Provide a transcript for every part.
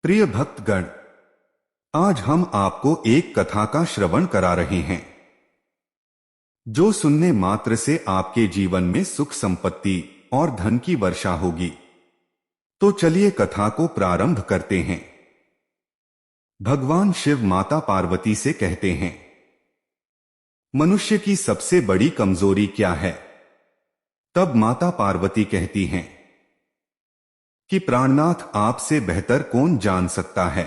प्रिय भक्तगण, आज हम आपको एक कथा का श्रवण करा रहे हैं जो सुनने मात्र से आपके जीवन में सुख संपत्ति और धन की वर्षा होगी। तो चलिए कथा को प्रारंभ करते हैं। भगवान शिव माता पार्वती से कहते हैं, मनुष्य की सबसे बड़ी कमजोरी क्या है? तब माता पार्वती कहती हैं कि प्राणनाथ, आपसे बेहतर कौन जान सकता है।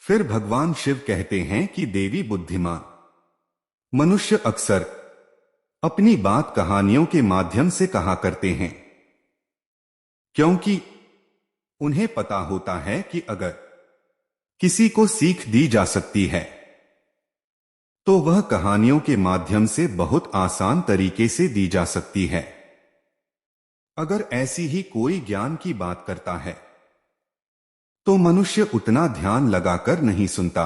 फिर भगवान शिव कहते हैं कि देवी बुद्धिमान, मनुष्य अक्सर अपनी बात कहानियों के माध्यम से कहा करते हैं, क्योंकि उन्हें पता होता है कि अगर किसी को सीख दी जा सकती है तो वह कहानियों के माध्यम से बहुत आसान तरीके से दी जा सकती है। अगर ऐसी ही कोई ज्ञान की बात करता है तो मनुष्य उतना ध्यान लगाकर नहीं सुनता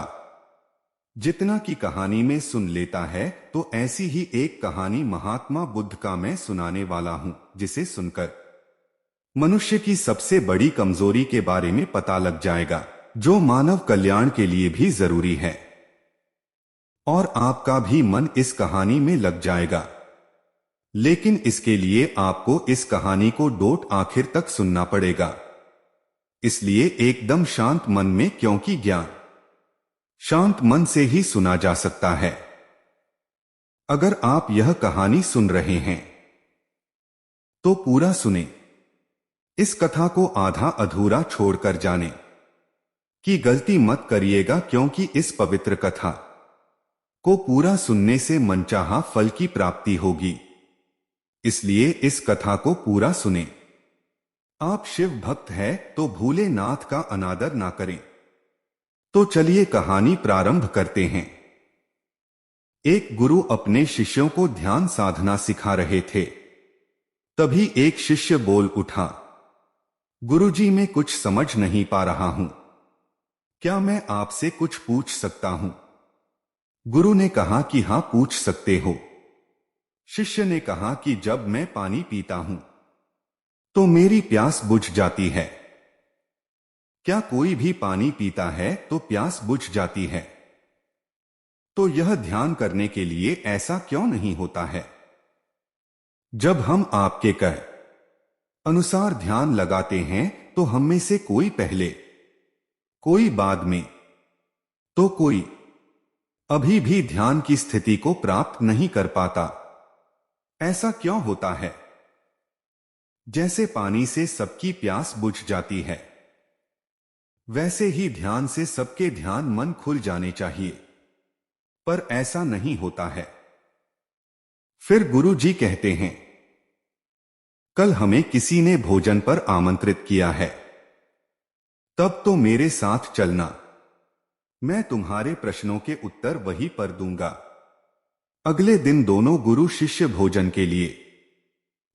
जितना कि कहानी में सुन लेता है। तो ऐसी ही एक कहानी महात्मा बुद्ध का मैं सुनाने वाला हूं, जिसे सुनकर मनुष्य की सबसे बड़ी कमजोरी के बारे में पता लग जाएगा, जो मानव कल्याण के लिए भी जरूरी है। और आपका भी मन इस कहानी में लग जाएगा। लेकिन इसके लिए आपको इस कहानी को डोट आखिर तक सुनना पड़ेगा। इसलिए एकदम शांत मन में, क्योंकि ज्ञान शांत मन से ही सुना जा सकता है। अगर आप यह कहानी सुन रहे हैं तो पूरा सुने। इस कथा को आधा अधूरा छोड़कर जाने की गलती मत करिएगा, क्योंकि इस पवित्र कथा को पूरा सुनने से मनचाहा फल की प्राप्ति होगी। इसलिए इस कथा को पूरा सुने। आप शिव भक्त हैं तो भूले नाथ का अनादर ना करें। तो चलिए कहानी प्रारंभ करते हैं। एक गुरु अपने शिष्यों को ध्यान साधना सिखा रहे थे। तभी एक शिष्य बोल उठा, गुरुजी, मैं कुछ समझ नहीं पा रहा हूं, क्या मैं आपसे कुछ पूछ सकता हूं? गुरु ने कहा कि हां, पूछ सकते हो। शिष्य ने कहा कि जब मैं पानी पीता हूं तो मेरी प्यास बुझ जाती है। क्या कोई भी पानी पीता है तो प्यास बुझ जाती है? तो यह ध्यान करने के लिए ऐसा क्यों नहीं होता है? जब हम आपके कह अनुसार ध्यान लगाते हैं तो हम में से कोई पहले, कोई बाद में, तो कोई अभी भी ध्यान की स्थिति को प्राप्त नहीं कर पाता। ऐसा क्यों होता है? जैसे पानी से सबकी प्यास बुझ जाती है, वैसे ही ध्यान से सबके ध्यान मन खुल जाने चाहिए, पर ऐसा नहीं होता है। फिर गुरु जी कहते हैं, कल हमें किसी ने भोजन पर आमंत्रित किया है, तब तो मेरे साथ चलना। मैं तुम्हारे प्रश्नों के उत्तर वहीं पर दूंगा। अगले दिन दोनों गुरु शिष्य भोजन के लिए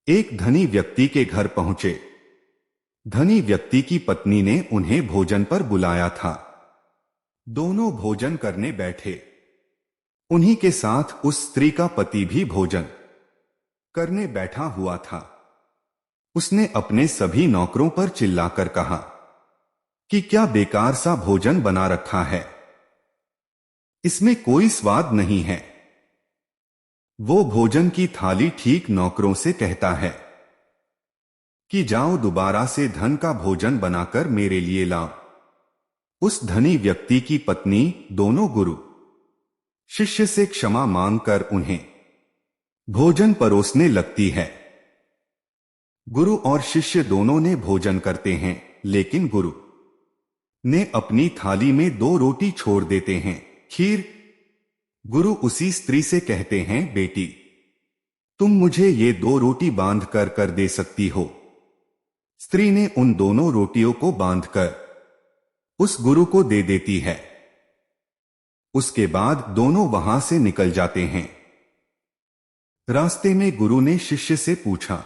एक धनी व्यक्ति के घर पहुंचे। धनी व्यक्ति की पत्नी ने उन्हें भोजन पर बुलाया था। दोनों भोजन करने बैठे। उन्हीं के साथ उस स्त्री का पति भी भोजन करने बैठा हुआ था। उसने अपने सभी नौकरों पर चिल्लाकर कहा कि क्या बेकार सा भोजन बना रखा है, इसमें कोई स्वाद नहीं है। वो भोजन की थाली ठीक नौकरों से कहता है कि जाओ दोबारा से धन का भोजन बनाकर मेरे लिए लाओ। उस धनी व्यक्ति की पत्नी दोनों गुरु शिष्य से क्षमा मांगकर उन्हें भोजन परोसने लगती है। गुरु और शिष्य दोनों ने भोजन करते हैं, लेकिन गुरु ने अपनी थाली में 2 रोटी छोड़ देते हैं, खीर। गुरु उसी स्त्री से कहते हैं, बेटी, तुम मुझे ये 2 रोटी बांध कर दे सकती हो। स्त्री ने उन दोनों रोटियों को बांधकर उस गुरु को दे देती है। उसके बाद दोनों वहां से निकल जाते हैं। रास्ते में गुरु ने शिष्य से पूछा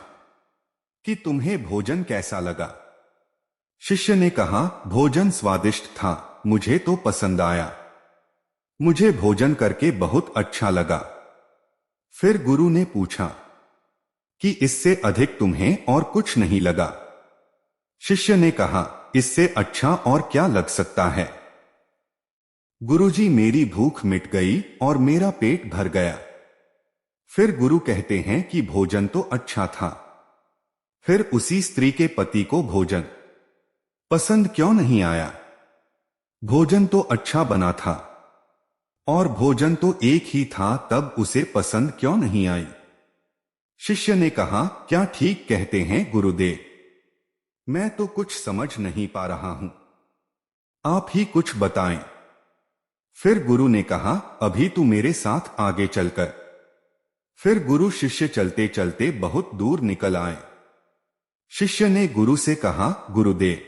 कि तुम्हें भोजन कैसा लगा? शिष्य ने कहा, भोजन स्वादिष्ट था, मुझे तो पसंद आया। मुझे भोजन करके बहुत अच्छा लगा। फिर गुरु ने पूछा कि इससे अधिक तुम्हें और कुछ नहीं लगा? शिष्य ने कहा, इससे अच्छा और क्या लग सकता है। गुरुजी, मेरी भूख मिट गई और मेरा पेट भर गया। फिर गुरु कहते हैं कि भोजन तो अच्छा था, फिर उसी स्त्री के पति को भोजन पसंद क्यों नहीं आया? भोजन तो अच्छा बना था और भोजन तो एक ही था, तब उसे पसंद क्यों नहीं आई? शिष्य ने कहा, क्या ठीक कहते हैं गुरुदेव, मैं तो कुछ समझ नहीं पा रहा हूं, आप ही कुछ बताएं। फिर गुरु ने कहा, अभी तू मेरे साथ आगे चलकर। फिर गुरु शिष्य चलते चलते बहुत दूर निकल आए। शिष्य ने गुरु से कहा, गुरुदेव,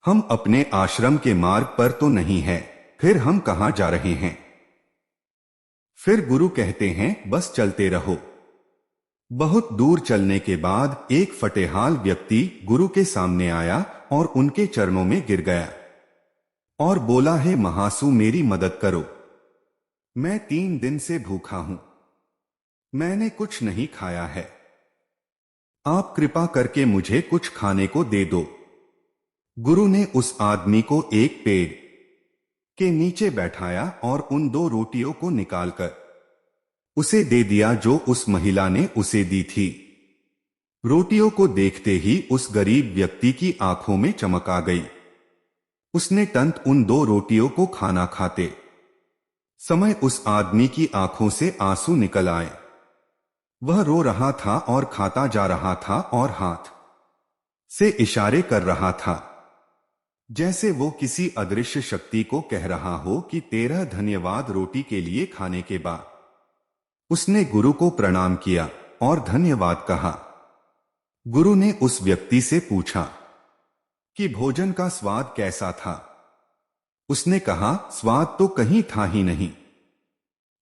हम अपने आश्रम के मार्ग पर तो नहीं हैं, फिर हम कहां जा रहे हैं? फिर गुरु कहते हैं, बस चलते रहो। बहुत दूर चलने के बाद एक फटेहाल व्यक्ति गुरु के सामने आया और उनके चरणों में गिर गया और बोला, है महासु, मेरी मदद करो, मैं 3 दिन से भूखा हूं, मैंने कुछ नहीं खाया है, आप कृपा करके मुझे कुछ खाने को दे दो। गुरु ने उस आदमी को एक पेड़ के नीचे बैठाया और उन 2 रोटियों को निकालकर उसे दे दिया जो उस महिला ने उसे दी थी। रोटियों को देखते ही उस गरीब व्यक्ति की आंखों में चमक आ गई। उसने तुरंत उन 2 रोटियों को खाना खाते समय उस आदमी की आंखों से आंसू निकल आए। वह रो रहा था और खाता जा रहा था और हाथ से इशारे कर रहा था, जैसे वो किसी अदृश्य शक्ति को कह रहा हो कि तेरा धन्यवाद रोटी के लिए। खाने के बाद उसने गुरु को प्रणाम किया और धन्यवाद कहा। गुरु ने उस व्यक्ति से पूछा कि भोजन का स्वाद कैसा था? उसने कहा, स्वाद तो कहीं था ही नहीं।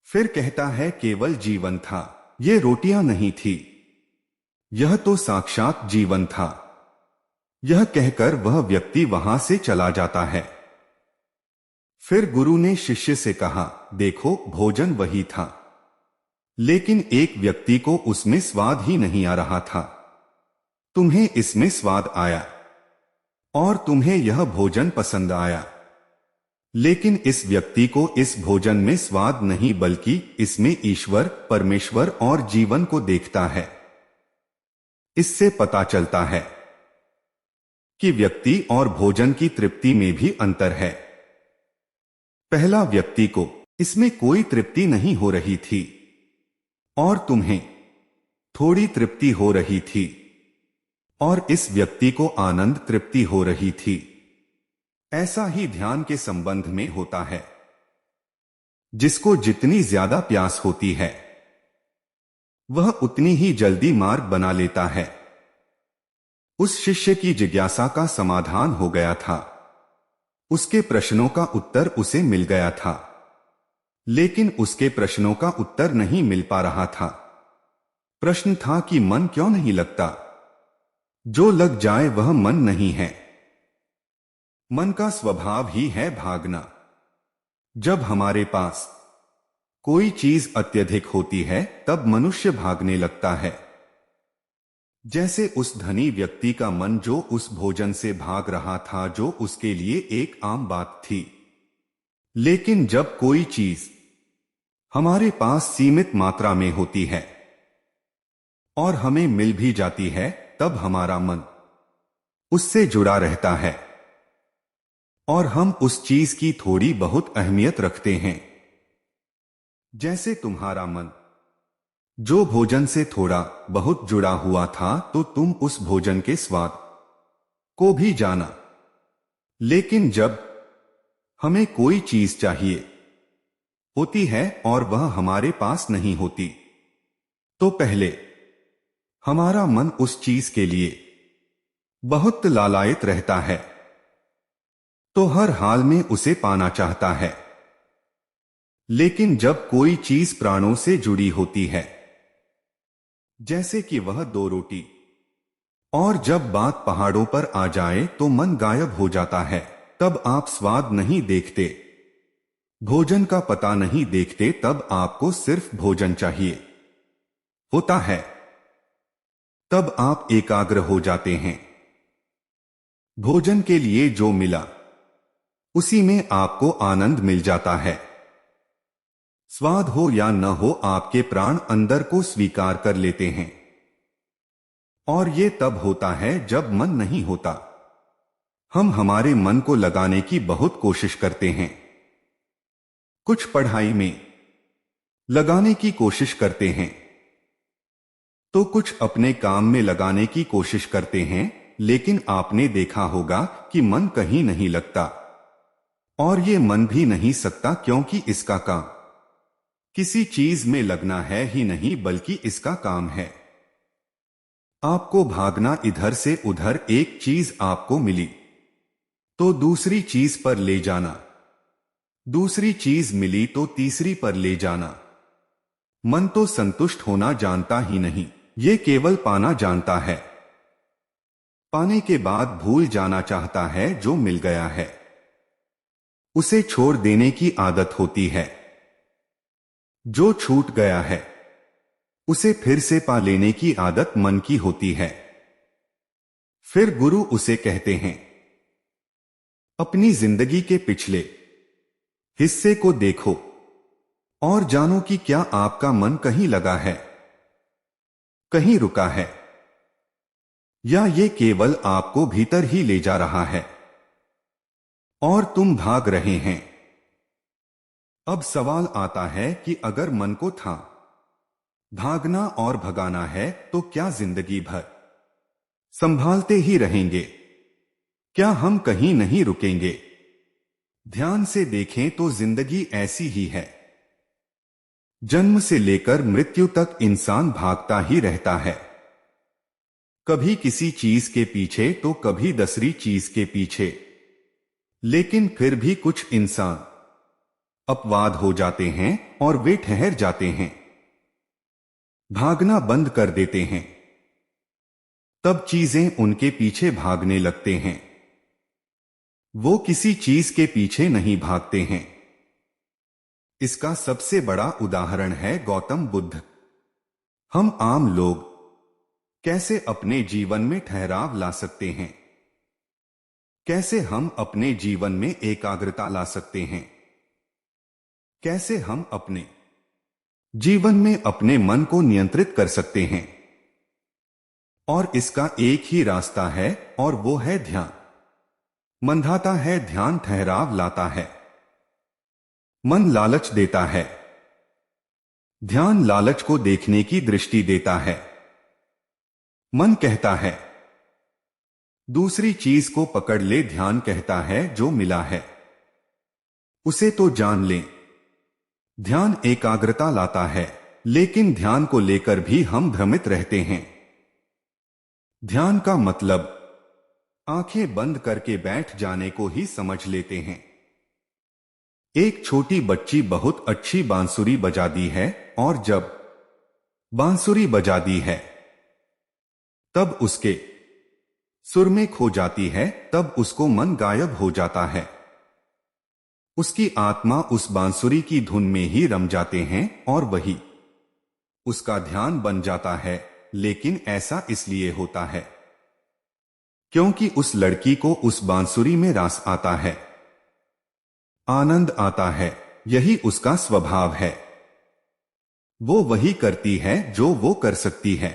फिर कहता है, केवल जीवन था, ये रोटियां नहीं थी, यह तो साक्षात जीवन था। यह कहकर वह व्यक्ति वहां से चला जाता है। फिर गुरु ने शिष्य से कहा, देखो, भोजन वही था, लेकिन एक व्यक्ति को उसमें स्वाद ही नहीं आ रहा था। तुम्हें इसमें स्वाद आया और तुम्हें यह भोजन पसंद आया, लेकिन इस व्यक्ति को इस भोजन में स्वाद नहीं, बल्कि इसमें ईश्वर, परमेश्वर और जीवन को देखता है। इससे पता चलता है कि व्यक्ति और भोजन की तृप्ति में भी अंतर है। पहला व्यक्ति को इसमें कोई तृप्ति नहीं हो रही थी और तुम्हें थोड़ी तृप्ति हो रही थी, और इस व्यक्ति को आनंद, तृप्ति हो रही थी। ऐसा ही ध्यान के संबंध में होता है। जिसको जितनी ज्यादा प्यास होती है, वह उतनी ही जल्दी मार्ग बना लेता है। उस शिष्य की जिज्ञासा का समाधान हो गया था। उसके प्रश्नों का उत्तर उसे मिल गया था, लेकिन उसके प्रश्नों का उत्तर नहीं मिल पा रहा था। प्रश्न था कि मन क्यों नहीं लगता? जो लग जाए वह मन नहीं है। मन का स्वभाव ही है भागना। जब हमारे पास कोई चीज अत्यधिक होती है, तब मनुष्य भागने लगता है। जैसे उस धनी व्यक्ति का मन जो उस भोजन से भाग रहा था, जो उसके लिए एक आम बात थी। लेकिन जब कोई चीज हमारे पास सीमित मात्रा में होती है और हमें मिल भी जाती है, तब हमारा मन उससे जुड़ा रहता है और हम उस चीज की थोड़ी बहुत अहमियत रखते हैं। जैसे तुम्हारा मन जो भोजन से थोड़ा बहुत जुड़ा हुआ था, तो तुम उस भोजन के स्वाद को भी जाना। लेकिन जब हमें कोई चीज चाहिए होती है और वह हमारे पास नहीं होती, तो पहले हमारा मन उस चीज के लिए बहुत लालायित रहता है, तो हर हाल में उसे पाना चाहता है। लेकिन जब कोई चीज प्राणों से जुड़ी होती है, जैसे कि वह 2 रोटी, और जब बात पहाड़ों पर आ जाए तो मन गायब हो जाता है, तब आप स्वाद नहीं देखते, भोजन का पता नहीं देखते, तब आपको सिर्फ भोजन चाहिए होता है। तब आप एकाग्र हो जाते हैं। भोजन के लिए जो मिला उसी में आपको आनंद मिल जाता है। स्वाद हो या न हो, आपके प्राण अंदर को स्वीकार कर लेते हैं। और ये तब होता है जब मन नहीं होता। हम हमारे मन को लगाने की बहुत कोशिश करते हैं। कुछ पढ़ाई में लगाने की कोशिश करते हैं, तो कुछ अपने काम में लगाने की कोशिश करते हैं, लेकिन आपने देखा होगा कि मन कहीं नहीं लगता। और ये मन भी नहीं सकता, क्योंकि इसका काम किसी चीज में लगना है ही नहीं, बल्कि इसका काम है आपको भागना इधर से उधर। एक चीज आपको मिली तो दूसरी चीज पर ले जाना, दूसरी चीज मिली तो तीसरी पर ले जाना। मन तो संतुष्ट होना जानता ही नहीं, ये केवल पाना जानता है। पाने के बाद भूल जाना चाहता है जो मिल गया है। उसे छोड़ देने की आदत होती है। जो छूट गया है उसे फिर से पा लेने की आदत मन की होती है। फिर गुरु उसे कहते हैं, अपनी जिंदगी के पिछले हिस्से को देखो और जानो कि क्या आपका मन कहीं लगा है, कहीं रुका है, या ये केवल आपको भीतर ही ले जा रहा है और तुम भाग रहे हैं। अब सवाल आता है कि अगर मन को था भागना और भगाना है, तो क्या जिंदगी भर संभालते ही रहेंगे? क्या हम कहीं नहीं रुकेंगे? ध्यान से देखें तो जिंदगी ऐसी ही है। जन्म से लेकर मृत्यु तक इंसान भागता ही रहता है, कभी किसी चीज के पीछे तो कभी दूसरी चीज के पीछे। लेकिन फिर भी कुछ इंसान अपवाद हो जाते हैं और वे ठहर जाते हैं, भागना बंद कर देते हैं। तब चीजें उनके पीछे भागने लगते हैं, वो किसी चीज के पीछे नहीं भागते हैं। इसका सबसे बड़ा उदाहरण है गौतम बुद्ध। हम आम लोग कैसे अपने जीवन में ठहराव ला सकते हैं? कैसे हम अपने जीवन में एकाग्रता ला सकते हैं? कैसे हम अपने जीवन में अपने मन को नियंत्रित कर सकते हैं? और इसका एक ही रास्ता है, और वो है ध्यान। मंधाता है ध्यान, ठहराव लाता है। मन लालच देता है, ध्यान लालच को देखने की दृष्टि देता है। मन कहता है दूसरी चीज को पकड़ ले, ध्यान कहता है जो मिला है उसे तो जान ले। ध्यान एकाग्रता लाता है, लेकिन ध्यान को लेकर भी हम भ्रमित रहते हैं। ध्यान का मतलब आंखें बंद करके बैठ जाने को ही समझ लेते हैं। एक छोटी बच्ची बहुत अच्छी बांसुरी बजा दी है, और जब बांसुरी बजा दी है तब उसके सुर में खो जाती है, तब उसको मन गायब हो जाता है। उसकी आत्मा उस बांसुरी की धुन में ही रम जाते हैं और वही उसका ध्यान बन जाता है। लेकिन ऐसा इसलिए होता है क्योंकि उस लड़की को उस बांसुरी में रस आता है, आनंद आता है। यही उसका स्वभाव है। वो वही करती है जो वो कर सकती है,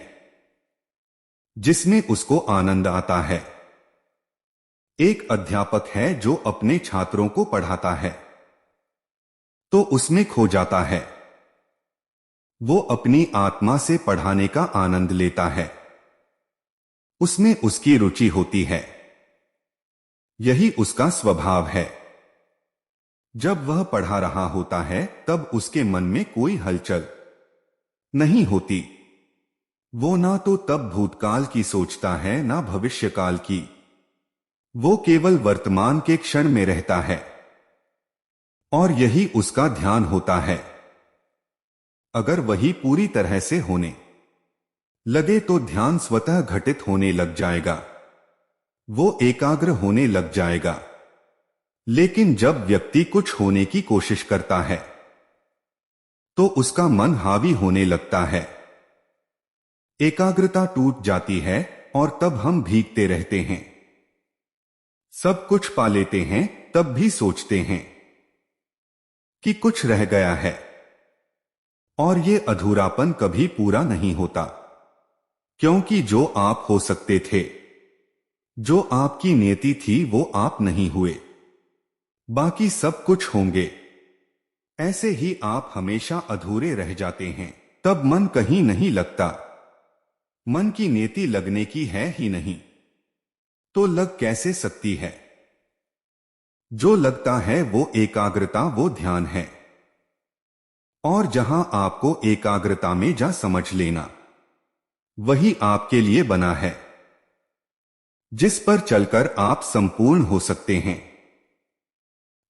जिसमें उसको आनंद आता है। एक अध्यापक है जो अपने छात्रों को पढ़ाता है तो उसमें खो जाता है। वो अपनी आत्मा से पढ़ाने का आनंद लेता है, उसमें उसकी रुचि होती है। यही उसका स्वभाव है। जब वह पढ़ा रहा होता है तब उसके मन में कोई हलचल नहीं होती। वो ना तो तब भूतकाल की सोचता है ना भविष्यकाल की। वो केवल वर्तमान के क्षण में रहता है, और यही उसका ध्यान होता है। अगर वही पूरी तरह से होने लगे तो ध्यान स्वतः घटित होने लग जाएगा, वो एकाग्र होने लग जाएगा। लेकिन जब व्यक्ति कुछ होने की कोशिश करता है तो उसका मन हावी होने लगता है, एकाग्रता टूट जाती है, और तब हम भीगते रहते हैं। सब कुछ पा लेते हैं तब भी सोचते हैं कि कुछ रह गया है, और ये अधूरापन कभी पूरा नहीं होता, क्योंकि जो आप हो सकते थे, जो आपकी नियति थी, वो आप नहीं हुए। बाकी सब कुछ होंगे। ऐसे ही आप हमेशा अधूरे रह जाते हैं। तब मन कहीं नहीं लगता। मन की नेति लगने की है ही नहीं, तो लग कैसे सकती है? जो लगता है वो एकाग्रता, वो ध्यान है। और जहां आपको एकाग्रता में जा समझ लेना, वही आपके लिए बना है, जिस पर चलकर आप संपूर्ण हो सकते हैं।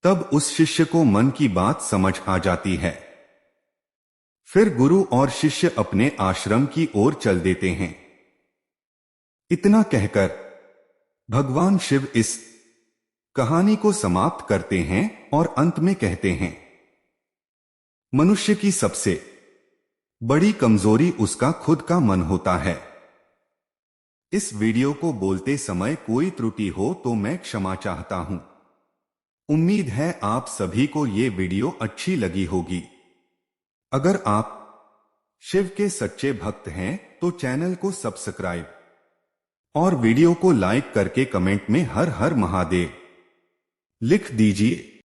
तब उस शिष्य को मन की बात समझ आ जाती है। फिर गुरु और शिष्य अपने आश्रम की ओर चल देते हैं। इतना कहकर भगवान शिव इस कहानी को समाप्त करते हैं और अंत में कहते हैं, मनुष्य की सबसे बड़ी कमजोरी उसका खुद का मन होता है। इस वीडियो को बोलते समय कोई त्रुटि हो तो मैं क्षमा चाहता हूं। उम्मीद है आप सभी को ये वीडियो अच्छी लगी होगी। अगर आप शिव के सच्चे भक्त हैं तो चैनल को सब्सक्राइब और वीडियो को लाइक करके कमेंट में हर हर महादेव लिख दीजिए।